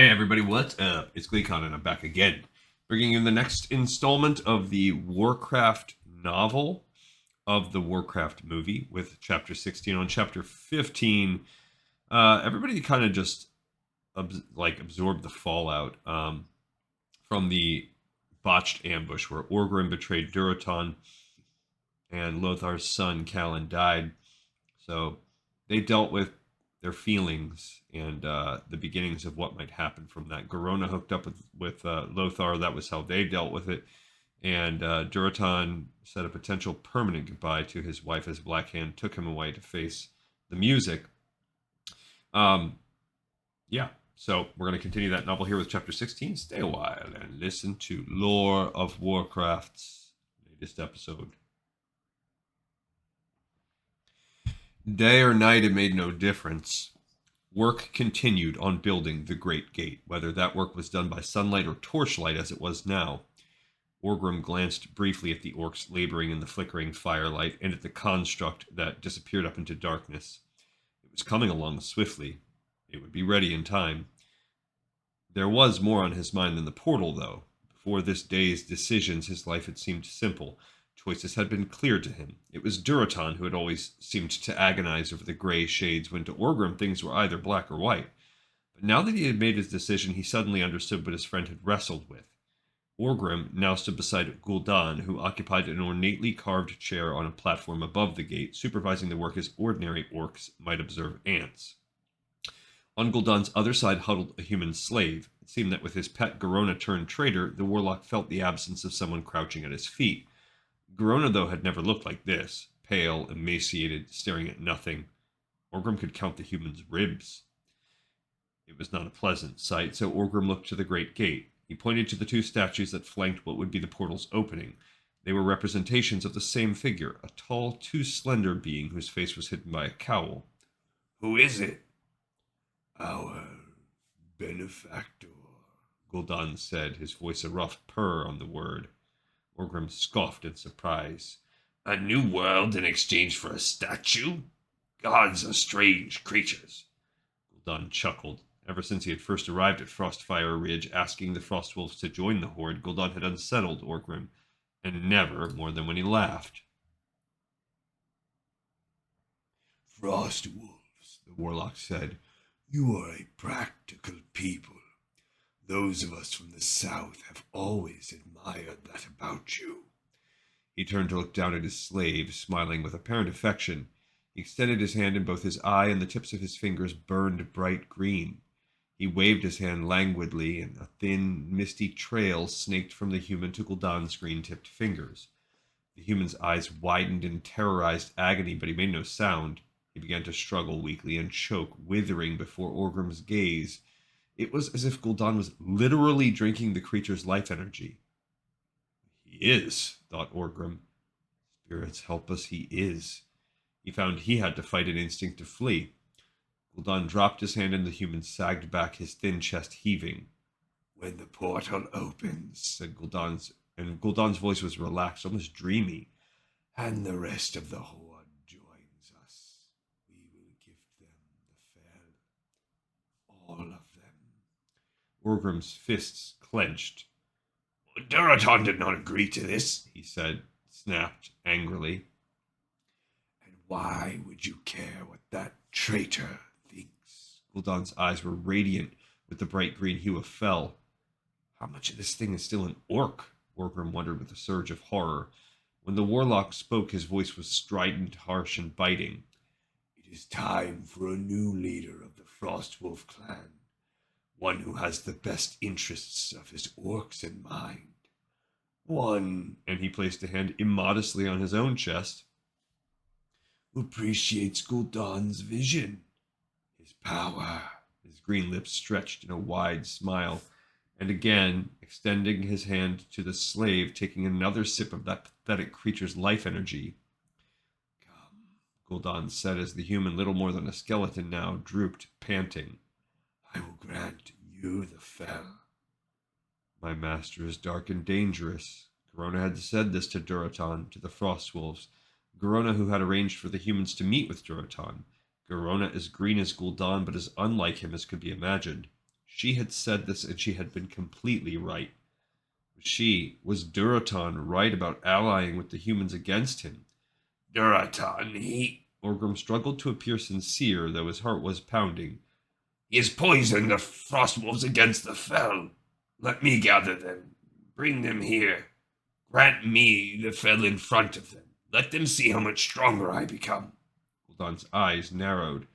Hey everybody, what's up? It's GleeCon and I'm back again, bringing you the next installment of the Warcraft novel of the Warcraft movie with Chapter 16. On Chapter 15, everybody kind of just absorbed the fallout from the botched ambush where Orgrim betrayed Durotan and Lothar's son Callan died. So they dealt with their feelings and the beginnings of what might happen from that. Garona hooked up with Lothar. That was how they dealt with it. And Durotan said a potential permanent goodbye to his wife as Black Hand took him away to face the music. Yeah, so we're going to continue that novel here with Chapter 16. Stay a while and listen to Lore of Warcraft's latest episode. Day or night, it made no difference. Work continued on building the Great Gate, whether that work was done by sunlight or torchlight as it was now. Orgrim glanced briefly at the orcs laboring in the flickering firelight and at the construct that disappeared up into darkness. It was coming along swiftly. It would be ready in time. There was more on his mind than the portal, though. Before this day's decisions, his life had seemed simple. Choices had been clear to him. It was Durotan who had always seemed to agonize over the gray shades when to Orgrim things were either black or white. But now that he had made his decision, he suddenly understood what his friend had wrestled with. Orgrim now stood beside Gul'dan, who occupied an ornately carved chair on a platform above the gate, supervising the work as ordinary orcs might observe ants. On Gul'dan's other side huddled a human slave. It seemed that with his pet Garona turned traitor, the warlock felt the absence of someone crouching at his feet. Garona, though, had never looked like this, pale, emaciated, staring at nothing. Orgrim could count the human's ribs. It was not a pleasant sight, so Orgrim looked to the great gate. He pointed to the two statues that flanked what would be the portal's opening. They were representations of the same figure, a tall, too slender being whose face was hidden by a cowl. "Who is it?" "Our benefactor," Gul'dan said, his voice a rough purr on the word. Orgrim scoffed in surprise. "A new world in exchange for a statue? Gods are strange creatures." Gul'dan chuckled. Ever since he had first arrived at Frostfire Ridge asking the Frostwolves to join the Horde, Gul'dan had unsettled Orgrim, and never more than when he laughed. "Frostwolves," the warlock said, "you are a practical people. Those of us from the south have always admired that about you." He turned to look down at his slave, smiling with apparent affection. He extended his hand, and both his eye and the tips of his fingers burned bright green. He waved his hand languidly, and a thin, misty trail snaked from the human to Gul'dan's green-tipped fingers. The human's eyes widened in terrorized agony, but he made no sound. He began to struggle weakly and choke, withering before Orgrim's gaze. It was as if Gul'dan was literally drinking the creature's life energy. He is, thought Orgrim. Spirits help us, he is. He found he had to fight an instinct to flee. Gul'dan dropped his hand and the human sagged back, his thin chest heaving. "When the portal opens," said Gul'dan's voice was relaxed, almost dreamy, "and the rest of the Horde joins us, we will gift them the Fel. All of them." Orgrim's fists clenched. "Durotan did not agree to this," he said, snapped angrily. "And why would you care what that traitor thinks?" Gul'dan's eyes were radiant with the bright green hue of Fel. How much of this thing is still an orc? Orgrim wondered with a surge of horror. When the warlock spoke, his voice was strident, harsh, and biting. "It is time for a new leader of the Frostwolf clan. One who has the best interests of his orcs in mind. One," and he placed a hand immodestly on his own chest, "who appreciates Gul'dan's vision, his power." His green lips stretched in a wide smile, and again, extending his hand to the slave, taking another sip of that pathetic creature's life energy. "Come," Gul'dan said as the human, little more than a skeleton now, drooped, panting. "I will grant you the Fel." My master is dark and dangerous. Garona had said this to Durotan, to the Frostwolves. Garona, who had arranged for the humans to meet with Durotan. Garona as green as Gul'dan, but as unlike him as could be imagined. She had said this, and she had been completely right. Was Duratan right about allying with the humans against him? Duratan, Orgrim struggled to appear sincere, though his heart was pounding. he has poisoned the frostwolves against the fell. Let me gather them. Bring them here. Grant me the fell in front of them. Let them see how much stronger I become. Gul'dan's eyes narrowed.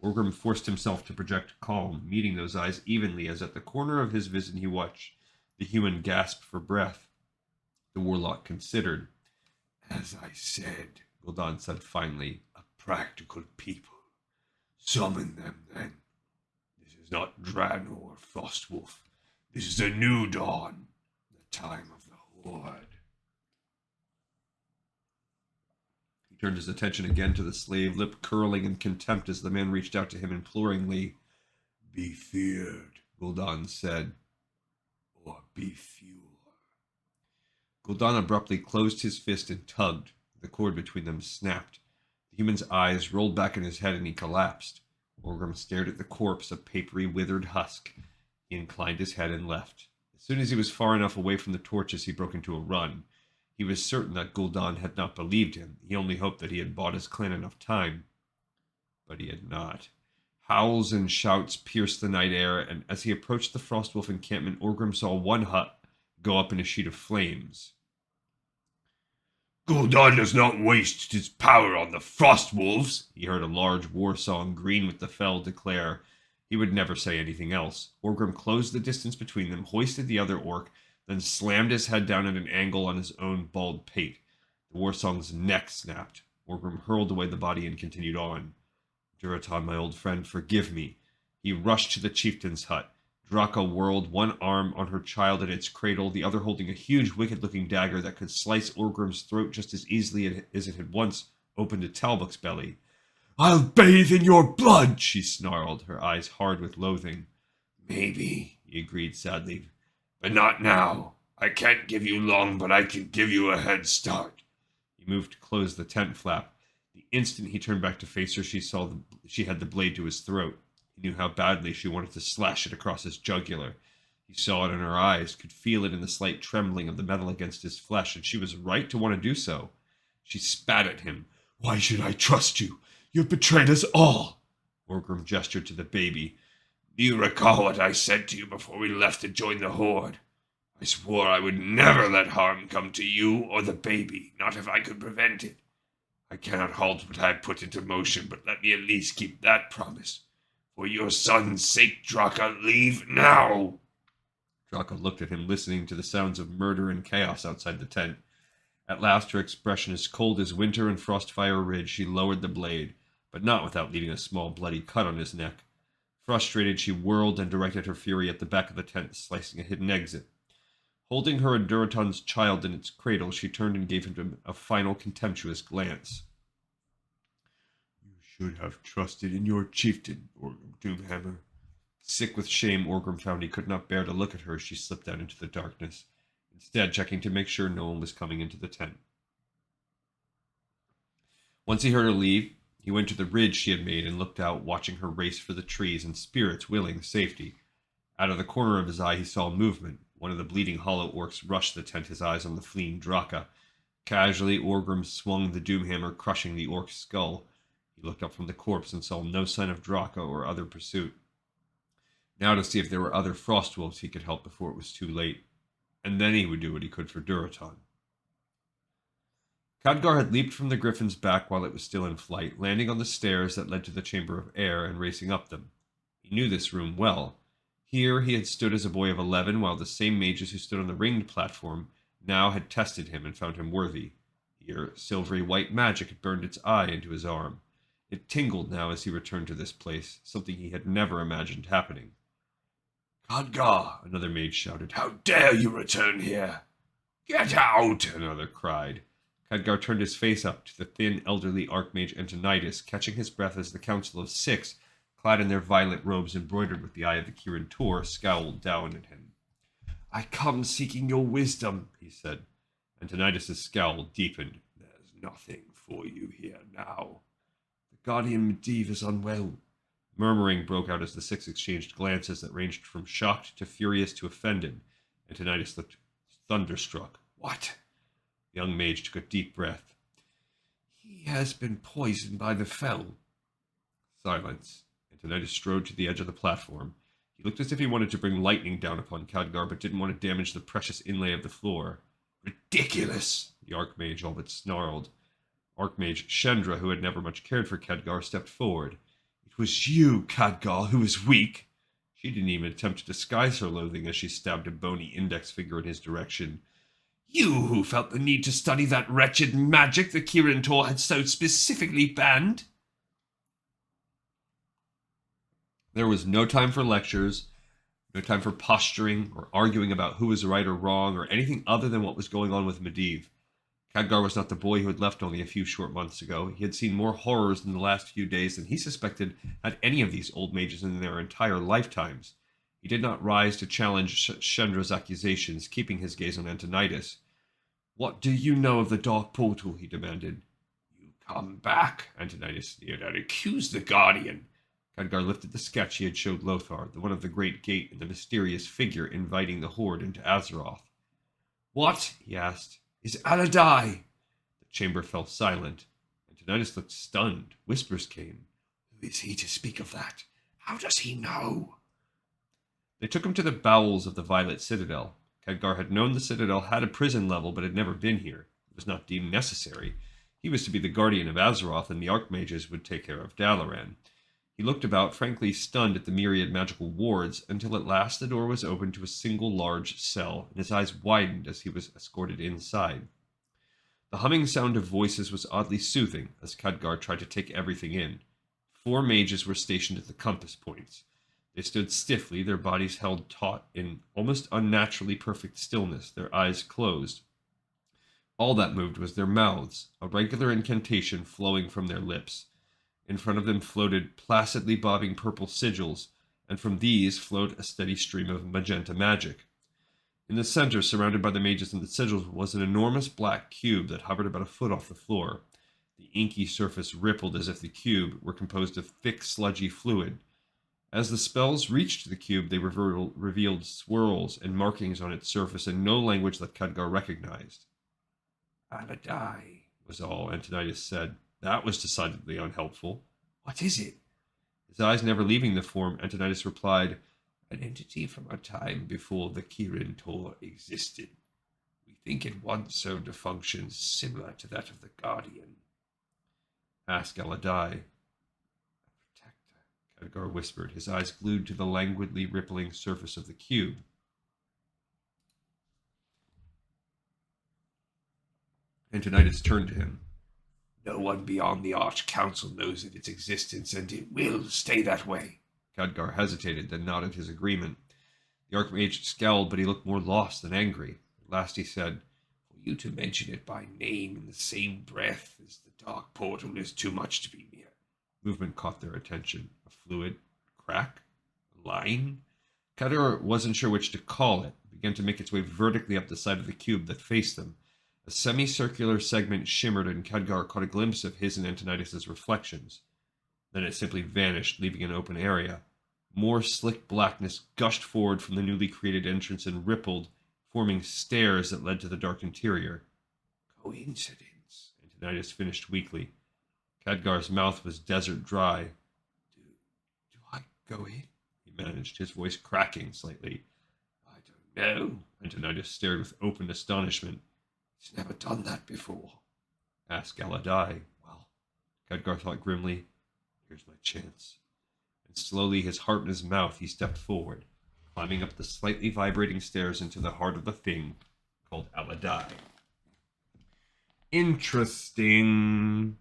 Orgrim forced himself to project calm, meeting those eyes evenly as at the corner of his vision he watched the human gasp for breath. The warlock considered. As I said, Gul'dan said finally, a practical people. Summon them then. This is not Drano or Frostwolf. This is a new dawn, the time of the Horde. He turned his attention again to the slave, lip curling in contempt as the man reached out to him imploringly. Be feared, Gul'dan said, or be fewer. Gul'dan abruptly closed his fist and tugged. The cord between them snapped. The human's eyes rolled back in his head and he collapsed. Orgrim stared at the corpse, a papery, withered husk. He inclined his head and left. As soon as he was far enough away from the torches, he broke into a run. He was certain that Gul'dan had not believed him. He only hoped that he had bought his clan enough time. But he had not. Howls and shouts pierced the night air, and as he approached the Frostwolf encampment, Orgrim saw one hut go up in a sheet of flames. Gul'dan does not waste his power on the Frostwolves, he heard a large war song green with the fell declare. He would never say anything else. Orgrim closed the distance between them, hoisted the other orc, then slammed his head down at an angle on his own bald pate. The war song's neck snapped. Orgrim hurled away the body and continued on. Duratan, my old friend, forgive me. He rushed to the chieftain's hut. Draka whirled, one arm on her child in its cradle, the other holding a huge, wicked-looking dagger that could slice Orgrim's throat just as easily as it had once opened a Talbuk's belly. I'll bathe in your blood, she snarled, her eyes hard with loathing. Maybe, he agreed sadly. But not now. I can't give you long, but I can give you a head start. He moved to close the tent flap. The instant he turned back to face her, she had the blade to his throat. He knew how badly she wanted to slash it across his jugular. He saw it in her eyes, could feel it in the slight trembling of the metal against his flesh, and she was right to want to do so. She spat at him. Why should I trust you? You've betrayed us all. Orgrim gestured to the baby. Do you recall what I said to you before we left to join the Horde? I swore I would never let harm come to you or the baby, not if I could prevent it. I cannot halt what I have put into motion, but let me at least keep that promise. For your son's sake, Draka, leave now! Draka looked at him, listening to the sounds of murder and chaos outside the tent. At last, her expression as cold as winter and Frostfire Ridge, she lowered the blade, but not without leaving a small bloody cut on his neck. Frustrated, she whirled and directed her fury at the back of the tent, slicing a hidden exit. Holding her and Duratan's child in its cradle, she turned and gave him a final contemptuous glance. You should have trusted in your chieftain, Orgrim Doomhammer. Sick with shame, Orgrim found he could not bear to look at her as she slipped down into the darkness, instead checking to make sure no one was coming into the tent. Once he heard her leave, he went to the ridge she had made and looked out, watching her race for the trees and spirits willing safety. Out of the corner of his eye, he saw movement. One of the bleeding hollow orcs rushed the tent, his eyes on the fleeing Draka. Casually, Orgrim swung the Doomhammer, crushing the orc's skull. He looked up from the corpse and saw no sign of Draka or other pursuit. Now to see if there were other Frostwolves he could help before it was too late. And then he would do what he could for Duratan. Khadgar had leaped from the griffin's back while it was still in flight, landing on the stairs that led to the Chamber of Air and racing up them. He knew this room well. Here he had stood as a boy of 11, while the same mages who stood on the ringed platform now had tested him and found him worthy. Here, silvery white magic had burned its eye into his arm. It tingled now as he returned to this place, something he had never imagined happening. Khadgar, another mage shouted. How dare you return here? Get out, another cried. Khadgar turned his face up to the thin, elderly archmage Antonidas, catching his breath as the council of 6, clad in their violet robes embroidered with the eye of the Kirin Tor, scowled down at him. I come seeking your wisdom, he said. Antonidas' scowl deepened. There's nothing for you here now. The guardian Medivh is unwell. Murmuring broke out as the six exchanged glances that ranged from shocked to furious to offended. Antonidas looked thunderstruck. "What?" The young mage took a deep breath. "He has been poisoned by the Fel." Silence. Antonidas strode to the edge of the platform. He looked as if he wanted to bring lightning down upon Khadgar, but didn't want to damage the precious inlay of the floor. "Ridiculous!" the Archmage all but snarled. Archmage Shendra, who had never much cared for Khadgar, stepped forward. "It was you, Khadgar, who was weak." She didn't even attempt to disguise her loathing as she stabbed a bony index finger in his direction. "You who felt the need to study that wretched magic the Kirin Tor had so specifically banned." There was no time for lectures, no time for posturing or arguing about who was right or wrong or anything other than what was going on with Medivh. Khadgar was not the boy who had left only a few short months ago. He had seen more horrors in the last few days than he suspected had any of these old mages in their entire lifetimes. He did not rise to challenge Shendra's accusations, keeping his gaze on Antonidas. "What do you know of the Dark Portal?" he demanded. "You come back," Antonidas sneered, "and accuse the Guardian." Khadgar lifted the sketch he had showed Lothar, the one of the Great Gate and the mysterious figure inviting the Horde into Azeroth. "What?" he asked. "Is Aladai?" The chamber fell silent. Antonidas looked stunned. Whispers came. "Who is he to speak of that? How does he know?" They took him to the bowels of the Violet Citadel. Khadgar had known the Citadel had a prison level, but had never been here. It was not deemed necessary. He was to be the guardian of Azeroth, and the Archmages would take care of Dalaran. He looked about, frankly stunned at the myriad magical wards, until at last the door was opened to a single large cell, and his eyes widened as he was escorted inside. The humming sound of voices was oddly soothing, as Khadgar tried to take everything in. 4 mages were stationed at the compass points. They stood stiffly, their bodies held taut in almost unnaturally perfect stillness, their eyes closed. All that moved was their mouths, a regular incantation flowing from their lips. In front of them floated placidly bobbing purple sigils, and from these flowed a steady stream of magenta magic. In the center, surrounded by the mages and the sigils, was an enormous black cube that hovered about a foot off the floor. The inky surface rippled as if the cube were composed of thick, sludgy fluid. As the spells reached the cube, they revealed swirls and markings on its surface in no language that Khadgar recognized. "Aladai," was all Antonidas said. That was decidedly unhelpful. "What is it?" His eyes never leaving the form, Antonidas replied, "An entity from a time before the Kirin Tor existed. We think it once served a function similar to that of the Guardian." "Ask Aladai." "A protector," Khadgar whispered, his eyes glued to the languidly rippling surface of the cube. Antonidas turned to him. "No one beyond the Arch Council knows of its existence, and it will stay that way." Khadgar hesitated, then nodded his agreement. The Archmage scowled, but he looked more lost than angry. At last he said, "For you to mention it by name in the same breath as the Dark Portal is too much to be mere." Movement caught their attention. A fluid crack? A line? Khadgar wasn't sure which to call it. It began to make its way vertically up the side of the cube that faced them. A semicircular segment shimmered, and Khadgar caught a glimpse of his and Antonidas' reflections. Then it simply vanished, leaving an open area. More slick blackness gushed forward from the newly created entrance and rippled, forming stairs that led to the dark interior. "Coincidence," Antonidas finished weakly. Khadgar's mouth was desert dry. Do I go in?" he managed, his voice cracking slightly. "I don't know." Antonidas stared with open astonishment. "He's never done that before." "Ask Aladai." Well, Khadgar thought grimly, here's my chance. And slowly, his heart in his mouth, he stepped forward, climbing up the slightly vibrating stairs into the heart of the thing called Aladai. Interesting.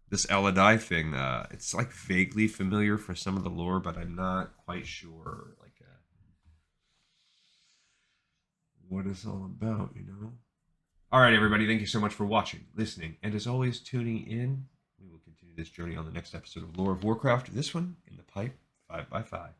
This Aladai thing, it's like vaguely familiar for some of the lore, but I'm not quite sure, what it's all about, All right, everybody, thank you so much for watching, listening, and as always, tuning in. We will continue this journey on the next episode of Lore of Warcraft, this one in the pipe 5x5.